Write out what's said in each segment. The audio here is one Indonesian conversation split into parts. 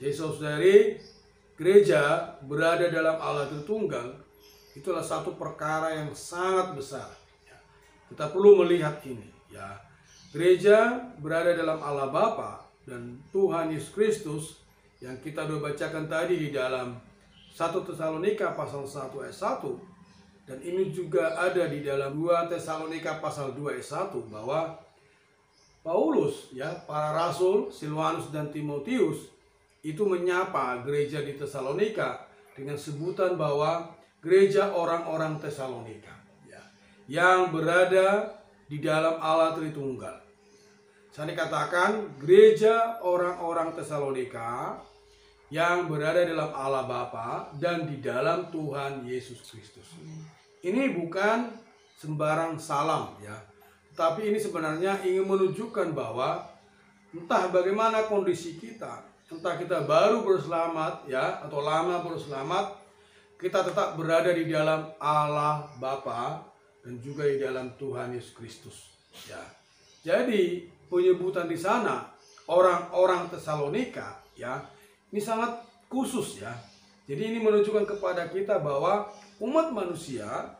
Jadi saudari, gereja berada dalam Allah Tritunggal itulah satu perkara yang sangat besar. Kita perlu melihat ini, ya. Gereja berada dalam Allah Bapa dan Tuhan Yesus Kristus yang kita sudah bacakan tadi di dalam 1 Tesalonika pasal 1 ayat 1, dan ini juga ada di dalam 2 Tesalonika pasal 2 ayat 1, bahwa Paulus, ya, para rasul Silwanus dan Timotius itu menyapa gereja di Tesalonika dengan sebutan bahwa gereja orang-orang Tesalonika, ya, yang berada di dalam Allah Tritunggal. Saya dikatakan gereja orang-orang Tesalonika yang berada dalam Allah Bapa dan di dalam Tuhan Yesus Kristus. Ini bukan sembarang salam, ya, tapi ini sebenarnya ingin menunjukkan bahwa entah bagaimana kondisi kita, entah kita baru berselamat, ya, atau lama berselamat, kita tetap berada di dalam Allah Bapa dan juga di dalam Tuhan Yesus Kristus, ya. Jadi penyebutan di sana orang-orang Tesalonika, ya, ini sangat khusus, ya. Jadi ini menunjukkan kepada kita bahwa umat manusia,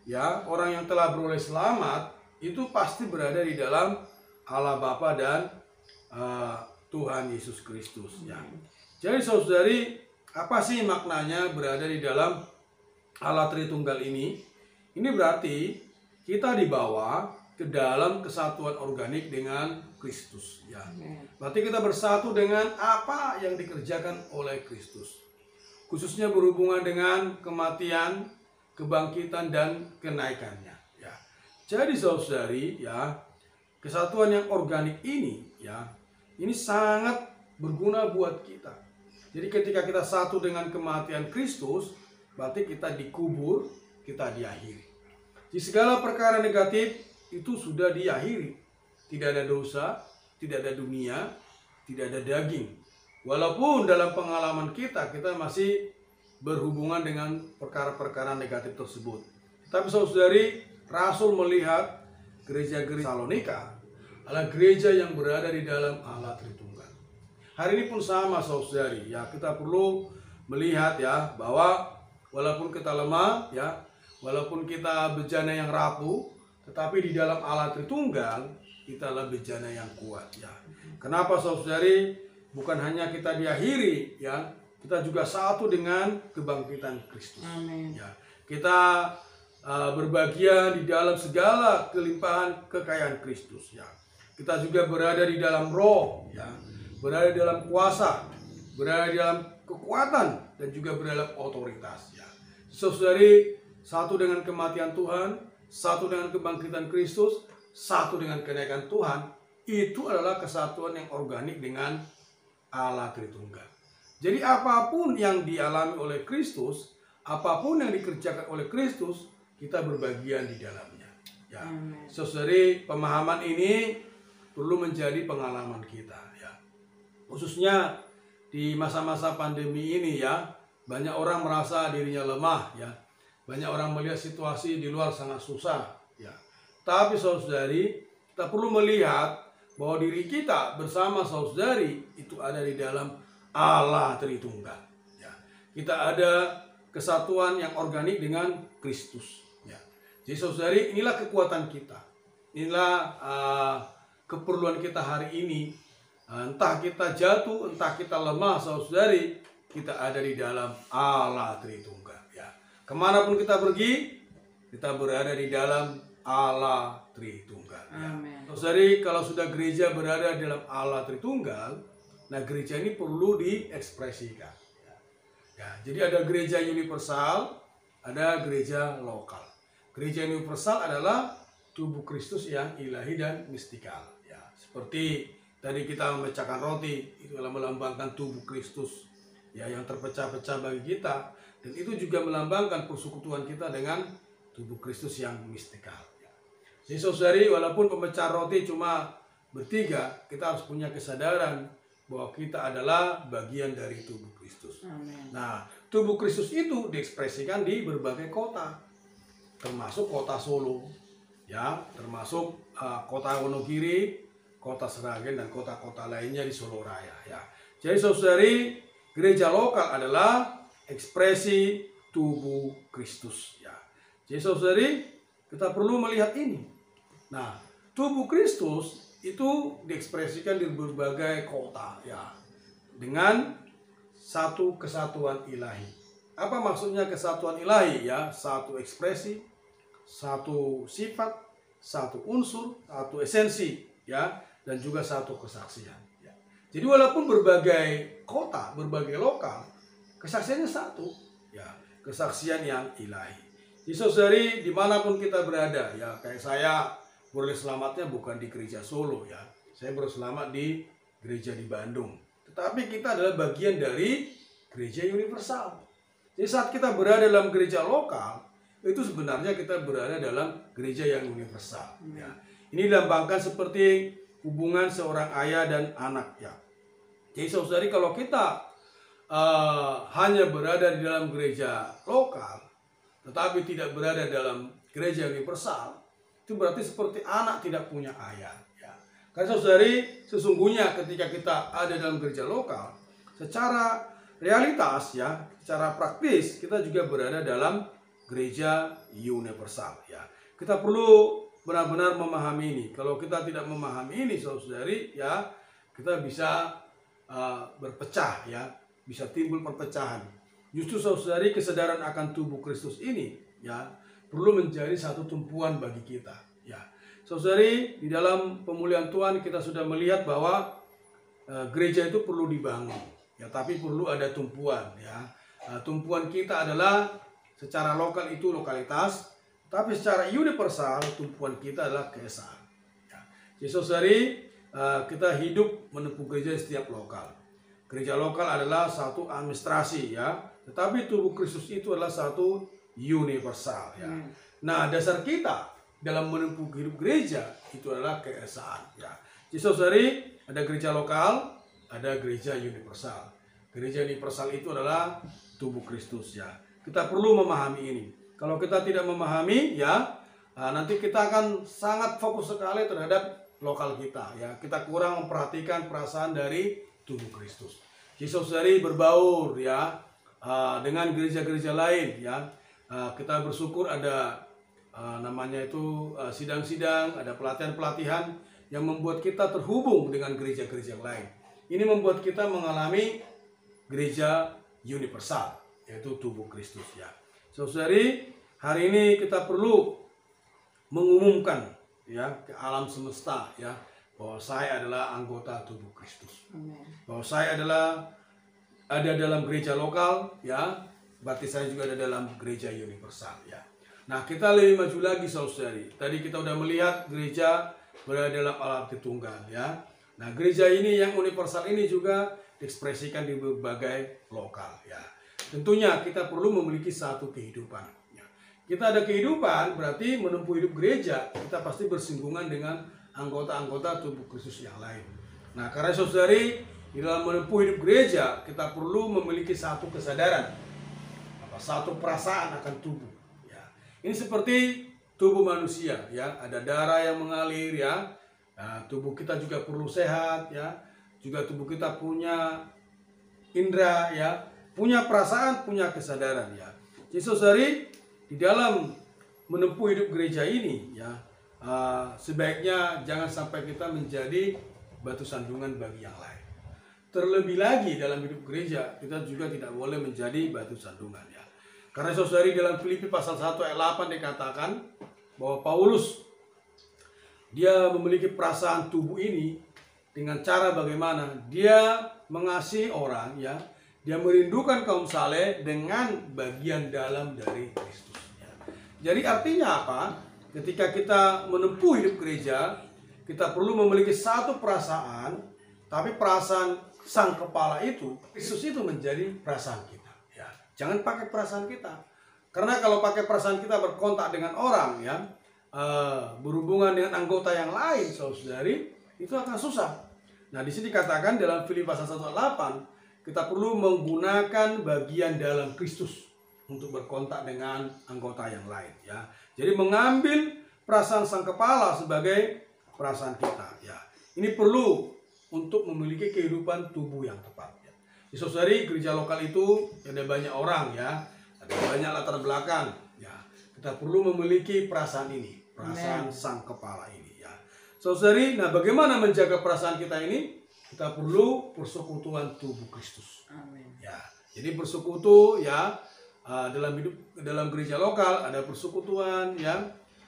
ya, orang yang telah beroleh selamat itu pasti berada di dalam Allah Bapa dan Tuhan Yesus Kristus, ya. Jadi saudari, apa sih maknanya berada di dalam Allah Tritunggal ini? Ini berarti kita dibawa ke dalam kesatuan organik dengan Kristus, ya. Berarti kita bersatu dengan apa yang dikerjakan oleh Kristus, khususnya berhubungan dengan kematian, kebangkitan dan kenaikannya, ya. Jadi saudari, ya, kesatuan yang organik ini, ya, ini sangat berguna buat kita. Jadi ketika kita satu dengan kematian Kristus, berarti kita dikubur, kita diakhiri. Di segala perkara negatif itu sudah diakhiri. Tidak ada dosa, tidak ada dunia, tidak ada daging. Walaupun dalam pengalaman kita masih berhubungan dengan perkara-perkara negatif tersebut. Tapi saudari, Rasul melihat gereja-gereja Tesalonika adalah gereja yang berada di dalam Allah Tritunggal. Hari ini pun sama saudari, ya, kita perlu melihat, ya, bahwa walaupun kita lemah, ya, walaupun kita bejana yang rapuh, tetapi di dalam Allah Tritunggal kita adalah bejana yang kuat, ya. Kenapa saudari? Bukan hanya kita diakhiri, ya, kita juga satu dengan kebangkitan Kristus. Amin. Ya, kita berbahagia di dalam segala kelimpahan kekayaan Kristus, ya. Kita juga berada di dalam roh, ya, berada di dalam kuasa, berada di dalam kekuatan dan juga berada dalam otoritas, ya. Saudari, satu dengan kematian Tuhan, satu dengan kebangkitan Kristus, satu dengan kenaikan Tuhan, itu adalah kesatuan yang organik dengan Allah Tritunggal. Jadi apapun yang dialami oleh Kristus, apapun yang dikerjakan oleh Kristus, kita berbagian di dalamnya, ya. Saudari, pemahaman ini perlu menjadi pengalaman kita, ya. Khususnya di masa-masa pandemi ini, ya, banyak orang merasa dirinya lemah, ya. Banyak orang melihat situasi di luar sangat susah, ya. Tapi saudari, kita perlu melihat bahwa diri kita bersama saudari itu ada di dalam Allah Tritunggal, ya. Kita ada kesatuan yang organik dengan Kristus, ya. Jadi saudari, inilah kekuatan kita, inilah keperluan kita hari ini. Entah kita jatuh, entah kita lemah, saudari, kita ada di dalam Allah Tritunggal, ya. Kemanapun kita pergi, kita berada di dalam Allah Tritunggal, ya. Saudari, kalau sudah gereja berada dalam Allah Tritunggal, nah gereja ini perlu diekspresikan, ya. Ya, jadi ada gereja universal, ada gereja lokal. Gereja universal adalah tubuh Kristus yang ilahi dan mistikal, ya. Seperti tadi kita memecahkan roti, itu adalah melambangkan tubuh Kristus, ya, yang terpecah-pecah bagi kita. Dan itu juga melambangkan persekutuan kita dengan tubuh Kristus yang mistikal, ya. Jadi saudari, walaupun pemecah roti cuma bertiga, kita harus punya kesadaran bahwa kita adalah bagian dari tubuh Kristus. Amin. Nah, tubuh Kristus itu diekspresikan di berbagai kota, termasuk kota Solo, ya, termasuk kota Wonogiri, kota Seragen, dan kota-kota lainnya di Solo Raya, ya. Jadi saudari, gereja lokal adalah ekspresi tubuh Kristus. Ya. Jadi saudari, kita perlu melihat ini. Nah, tubuh Kristus itu diekspresikan di berbagai kota, ya, dengan satu kesatuan ilahi. Apa maksudnya kesatuan ilahi? Ya, satu ekspresi, satu sifat, satu unsur, satu esensi, ya, dan juga satu kesaksian. Ya. Jadi walaupun berbagai kota, berbagai lokal, kesaksiannya satu, ya, kesaksian yang ilahi. Jadi saudari, dimanapun kita berada, ya, kayak saya boleh selamatnya bukan di gereja Solo, ya, saya berselamat di gereja di Bandung. Tetapi kita adalah bagian dari gereja universal. Jadi saat kita berada dalam gereja lokal, itu sebenarnya kita berada dalam gereja yang universal. Ya. Ini dilambangkan seperti hubungan seorang ayah dan anak. Ya. Jadi saudari, kalau kita hanya berada di dalam gereja lokal, tetapi tidak berada dalam gereja universal, itu berarti seperti anak tidak punya ayah. Ya. Karena saudari, sesungguhnya ketika kita ada dalam gereja lokal, secara realitas, ya, secara praktis, kita juga berada dalam gereja universal. Ya. Kita perlu benar-benar memahami ini. Kalau kita tidak memahami ini, saudari, ya, kita bisa berpecah, ya, bisa timbul perpecahan. Justru saudari, kesadaran akan tubuh Kristus ini, ya, perlu menjadi satu tumpuan bagi kita. Ya, saudari, di dalam pemulihan Tuhan kita sudah melihat bahwa gereja itu perlu dibangun, ya, tapi perlu ada tumpuan. Ya, tumpuan kita adalah secara lokal itu lokalitas, tapi secara universal tumpuan kita adalah keesaan. Ya. Jadi saudari, kita hidup menempuh gereja di setiap lokal. Gereja lokal adalah satu administrasi, ya, tetapi tubuh Kristus itu adalah satu universal. Ya. Nah, dasar kita dalam menempuh hidup gereja itu adalah keesaan. Ya. Jadi saudari, ada gereja lokal, ada gereja universal. Gereja universal itu adalah tubuh Kristus. Ya. Kita perlu memahami ini. Kalau kita tidak memahami, ya, nanti kita akan sangat fokus sekali terhadap lokal kita. Ya, kita kurang memperhatikan perasaan dari tubuh Kristus. Jadi saudari, berbaur, ya, dengan gereja-gereja lain. Ya, kita bersyukur ada namanya itu sidang-sidang, ada pelatihan-pelatihan yang membuat kita terhubung dengan gereja-gereja yang lain. Ini membuat kita mengalami gereja universal, yaitu tubuh Kristus. Ya, saudari, hari ini kita perlu mengumumkan, ya, ke alam semesta, ya, bahwa saya adalah anggota tubuh Kristus. Bahwa saya adalah ada dalam gereja lokal, ya, berarti saya juga ada dalam gereja universal. Ya. Nah, kita lebih maju lagi, saudari. Tadi kita udah melihat gereja berada dalam Allah Tritunggal, ya. Nah, gereja ini yang universal ini juga diekspresikan di berbagai lokal. Ya. Tentunya kita perlu memiliki satu kehidupan. Ya. Kita ada kehidupan, berarti menempuh hidup gereja, kita pasti bersinggungan dengan anggota-anggota tubuh Kristus yang lain. Nah, karena saudari, di dalam menempuh hidup gereja, kita perlu memiliki satu kesadaran, satu perasaan akan tubuh. Ya. Ini seperti tubuh manusia, ya, ada darah yang mengalir, ya. Nah, tubuh kita juga perlu sehat, ya. Juga tubuh kita punya indera, ya, punya perasaan, punya kesadaran, ya. Jadi saudari, di dalam menempuh hidup gereja ini, ya, sebaiknya jangan sampai kita menjadi batu sandungan bagi yang lain. Terlebih lagi dalam hidup gereja, kita juga tidak boleh menjadi batu sandungan, ya. Karena saudari, dalam Filipi pasal 1 ayat 8 dikatakan bahwa Paulus dia memiliki perasaan tubuh ini dengan cara bagaimana dia mengasihi orang, ya, dia merindukan kaum saleh dengan bagian dalam dari Kristus. Ya. Jadi artinya apa? Ketika kita menempuh hidup gereja, kita perlu memiliki satu perasaan, tapi perasaan sang kepala itu, Kristus itu menjadi perasaan kita. Ya. Jangan pakai perasaan kita, karena kalau pakai perasaan kita berkontak dengan orang, ya, berhubungan dengan anggota yang lain, saudari, itu akan susah. Nah, di sini dikatakan dalam Filipi pasal 1:8, kita perlu menggunakan bagian dalam Kristus untuk berkontak dengan anggota yang lain, ya. Jadi mengambil perasaan sang kepala sebagai perasaan kita, ya. Ini perlu untuk memiliki kehidupan tubuh yang tepat, ya. Saudari, gereja lokal itu ada banyak orang ya, ada banyak latar belakang ya. Kita perlu memiliki perasaan ini, perasaan sang kepala ini ya. Saudari, nah bagaimana menjaga perasaan kita ini? Kita perlu persekutuan tubuh Kristus. Amin. Ya, jadi bersekutu ya, dalam gereja lokal ada persekutuan ya,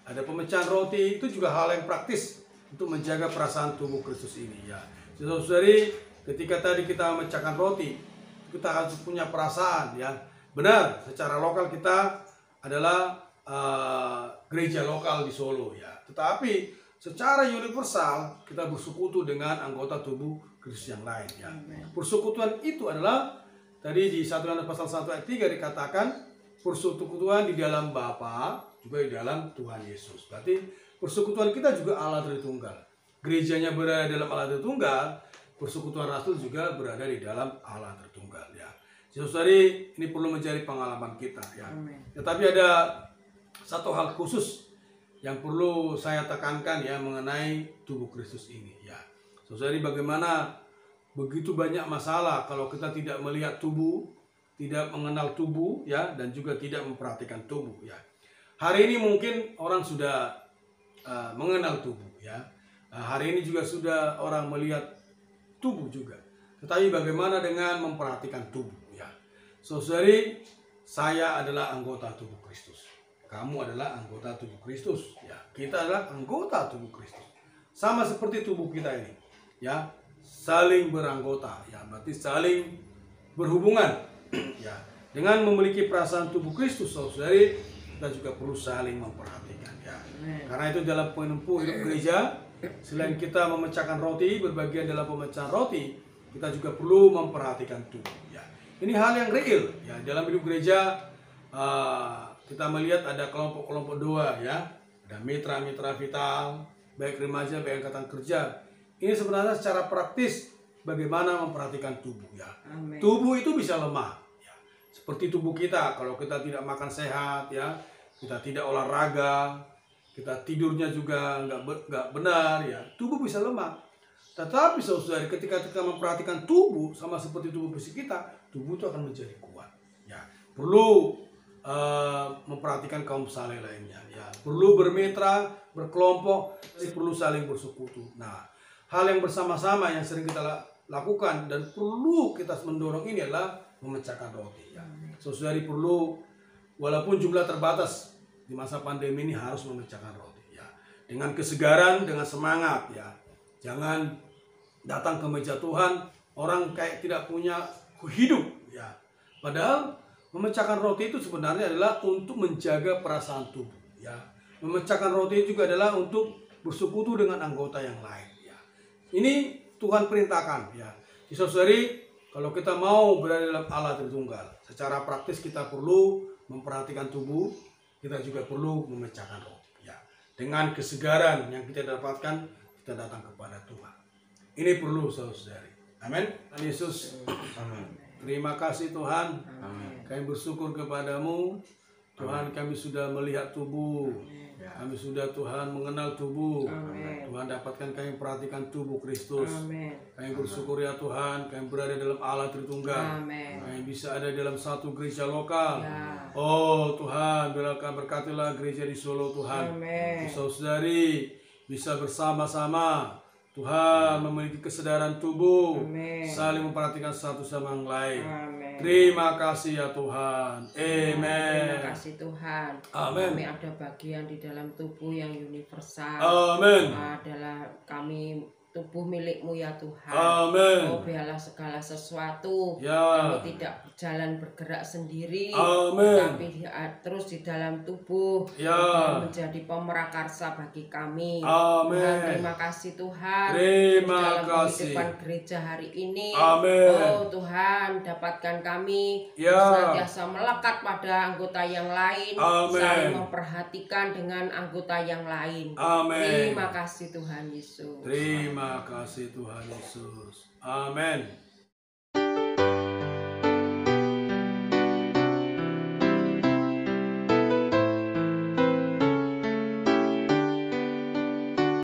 ada pemecahan roti, itu juga hal yang praktis untuk menjaga perasaan tubuh Kristus ini ya. Saudari, ketika tadi kita memecahkan roti, kita harus punya perasaan ya. Benar, secara lokal kita adalah gereja lokal di Solo ya. Tetapi secara universal kita bersekutu dengan anggota tubuh Kristus yang lain ya. Persekutuan itu adalah tadi di 1 Yohanes pasal 1 ayat 3 dikatakan persekutuan di dalam Bapa juga di dalam Tuhan Yesus. Berarti persekutuan kita juga Allah Tritunggal. Gerejanya berada dalam Allah Tritunggal, persekutuan Rasul juga berada di dalam Allah Tritunggal ya. Saudari, ini perlu menjadi pengalaman kita ya. Tetapi ada satu hal khusus yang perlu saya tekankan ya mengenai tubuh Kristus ini ya. Saudari, bagaimana begitu banyak masalah kalau kita tidak melihat tubuh, tidak mengenal tubuh ya, dan juga tidak memperhatikan tubuh ya. Hari ini mungkin orang sudah mengenal tubuh ya. Hari ini juga sudah orang melihat tubuh juga. Tetapi bagaimana dengan memperhatikan tubuh ya. Saudari, saya adalah anggota tubuh Kristus. Kamu adalah anggota tubuh Kristus ya. Kita adalah anggota tubuh Kristus. Sama seperti tubuh kita ini ya, saling beranggota ya, berarti saling berhubungan ya. Dengan memiliki perasaan tubuh Kristus, saudari, kita juga perlu saling memperhatikan ya. Karena itu dalam penempuh hidup gereja, selain kita memecahkan roti, berbagian dalam pemecahan roti, kita juga perlu memperhatikan tubuh ya. Ini hal yang real ya. Dalam hidup gereja kita melihat ada kelompok-kelompok doa ya, ada mitra-mitra vital, baik remaja baik angkatan kerja. Ini sebenarnya secara praktis bagaimana memperhatikan tubuh ya. Amen. Tubuh itu bisa lemah ya. Seperti tubuh kita, kalau kita tidak makan sehat ya, kita tidak olahraga, kita tidurnya juga nggak benar ya, tubuh bisa lemah. Tetapi saudara, ketika kita memperhatikan tubuh sama seperti tubuh fisik kita, tubuh itu akan menjadi kuat ya. Perlu memperhatikan kaum saleh lainnya ya, perlu bermitra, berkelompok, perlu saling bersekutu. Nah, hal yang bersama-sama yang sering kita lakukan dan perlu kita mendorong ini adalah memecahkan roti ya. Saudari, perlu walaupun jumlah terbatas di masa pandemi ini harus memecahkan roti ya. Dengan kesegaran, dengan semangat ya. Jangan datang ke meja Tuhan orang kayak tidak punya hidup ya. Padahal memecahkan roti itu sebenarnya adalah untuk menjaga perasaan tubuh ya. Memecahkan roti juga adalah untuk bersekutu dengan anggota yang lain ya. Ini Tuhan perintahkan ya. Saudari, kalau kita mau berada dalam Allah Tritunggal, secara praktis kita perlu memperhatikan tubuh, kita juga perlu memecahkan roti ya. Dengan kesegaran yang kita dapatkan, kita datang kepada Tuhan. Ini perlu saudari. Amin. Tuhan Yesus. Amin. Terima kasih Tuhan. Amin. Kami bersyukur kepadamu. Tuhan, kami sudah melihat tubuh. Kami sudah Tuhan mengenal tubuh. Amen. Tuhan, dapatkan kami perhatikan tubuh Kristus. Amen. Kami bersyukur ya Tuhan, kami berada dalam Allah Tritunggal. Amen. Kami bisa ada dalam satu gereja lokal. Ya. Oh Tuhan, berkatilah gereja di Solo Tuhan. Saudari bisa bersama-sama Tuhan memiliki kesadaran tubuh. Amen. Saling memperhatikan satu sama yang lain. Amen. Terima kasih ya Tuhan. Amen. Terima kasih Tuhan. Amen. Kami ada bagian di dalam tubuh yang universal. Amen. Adalah kami tubuh milikmu ya Tuhan. Amen. Oh, biarlah segala sesuatu ya. Kami tidak berjalan bergerak sendiri. Amen. Tapi terus di dalam tubuh ya. Menjadi pemerakarsa bagi kami. Amen. Tuhan, terima kasih Tuhan. Terima dalam kasih. kehidupan gereja hari ini. Amen. Oh Tuhan, dapatkan kami ya. senantiasa melekat pada anggota yang lain. Amen. Saling memperhatikan dengan anggota yang lain. Amen. Terima kasih Tuhan Yesus. Terima kasih Tuhan Yesus. Amin.